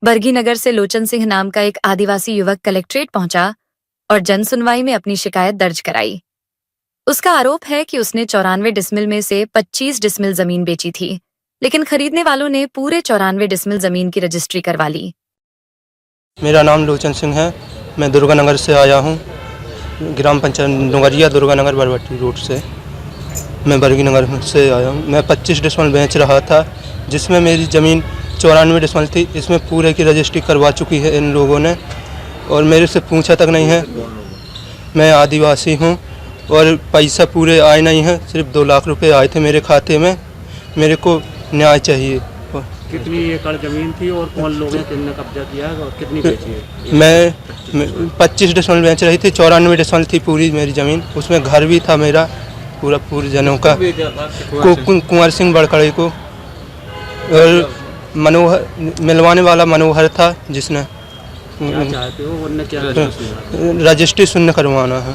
बरगी नगर से लोचन सिंह नाम का एक आदिवासी युवक कलेक्ट्रेट पहुंचा और जन सुनवाई में अपनी शिकायत दर्ज कराई। उसका आरोप है कि उसने 94 डिसमिल में से 25 डिसमिल जमीन बेची थी, लेकिन खरीदने वालों ने पूरे 94 डिसमिल जमीन की रजिस्ट्री करवा ली। मेरा नाम लोचन सिंह है। मैं दुर्गानगर से आया हूँ। ग्राम पंचायत नगरिया दुर्गानगर बरबट्टी रोड से मैं बरगी नगर से आया हूँ। मैं 25 डिसमिल बेच रहा था, जिसमें मेरी ज़मीन 94 डिसमिल थी। इसमें पूरे की रजिस्ट्री करवा चुकी है इन लोगों ने, और मेरे से पूछा तक नहीं है। मैं आदिवासी हूँ और पैसा पूरे आए नहीं हैं। सिर्फ 2 लाख रुपए आए थे मेरे खाते में। मेरे को न्याय चाहिए। कितनी एकड़ जमीन थी और कौन लोगों ने कब्जा किया है और कितनी बेची है? मैं 25 डिसमिल बेच रही थी। 94 डिसमिल थी पूरी मेरी ज़मीन। उसमें घर भी था मेरा पूरे जनों का। कुंवर सिंह बड़कड़े को, और मनोहर मिलवाने वाला मनोहर था, जिसने रजिस्ट्री शून्य करवाना है।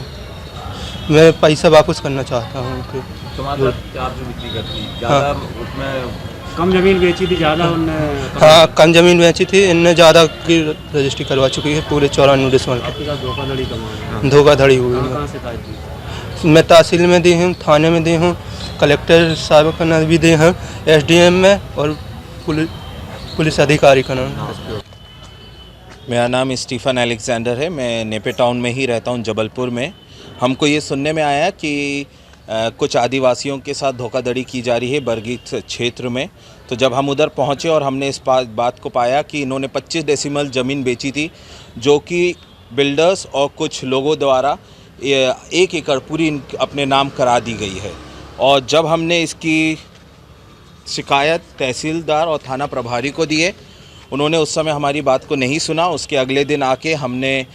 मैं पैसा वापस करना चाहता हूँ। कम जमीन बेची थी, ज़्यादा उनने? हाँ, कम जमीन बेची थी। इनने ज़्यादा की रजिस्ट्री करवा चुकी है पूरे 94 डिसमिल की। धोखाधड़ी हुई है। मैं तहसील में दी हूँ, थाने में दी हूँ, कलेक्टर साहब का नाम भी दी हूँ, SDM में, और पुलिस अधिकारी का नाम। मेरा नाम स्टीफन अलेक्जेंडर है। मैं नेपे टाउन में ही रहता हूँ, जबलपुर में। हमको ये सुनने में आया कि कुछ आदिवासियों के साथ धोखाधड़ी की जा रही है बरगी क्षेत्र में। तो जब हम उधर पहुँचे और हमने इस बात को पाया कि इन्होंने 25 डेसिमल ज़मीन बेची थी, जो कि बिल्डर्स और कुछ लोगों द्वारा 1 एकड़ पूरी अपने नाम करा दी गई है। और जब हमने इसकी शिकायत तहसीलदार और थाना प्रभारी को दिए, उन्होंने उस समय हमारी बात को नहीं सुना। उसके अगले दिन आके हमने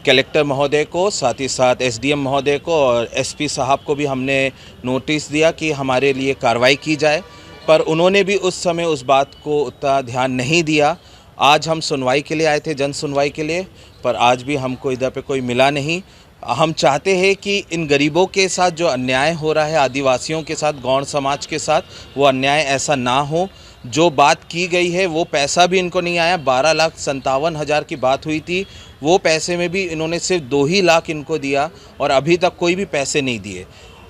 कलेक्टर महोदय को, साथ ही साथ SDM महोदय को और SP साहब को भी हमने नोटिस दिया कि हमारे लिए कार्रवाई की जाए, पर उन्होंने भी उस समय उस बात को उतना ध्यान नहीं दिया। आज हम सुनवाई के लिए आए थे, जन सुनवाई के लिए, पर आज भी हमको इधर पे कोई मिला नहीं। हम चाहते हैं कि इन गरीबों के साथ जो अन्याय हो रहा है, आदिवासियों के साथ, गौड़ समाज के साथ, वो अन्याय ऐसा ना हो। जो बात की गई है वो पैसा भी इनको नहीं आया। 12,57,000 की बात हुई थी, वो पैसे में भी इन्होंने सिर्फ 2 ही लाख इनको दिया और अभी तक कोई भी पैसे नहीं दिए।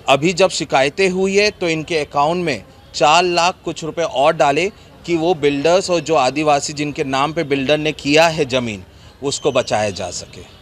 अभी जब शिकायतें हुई है तो इनके अकाउंट में 4 लाख कुछ रुपए और डाले कि वो बिल्डर्स और जो आदिवासी जिनके नाम पे बिल्डर ने किया है ज़मीन, उसको बचाया जा सके।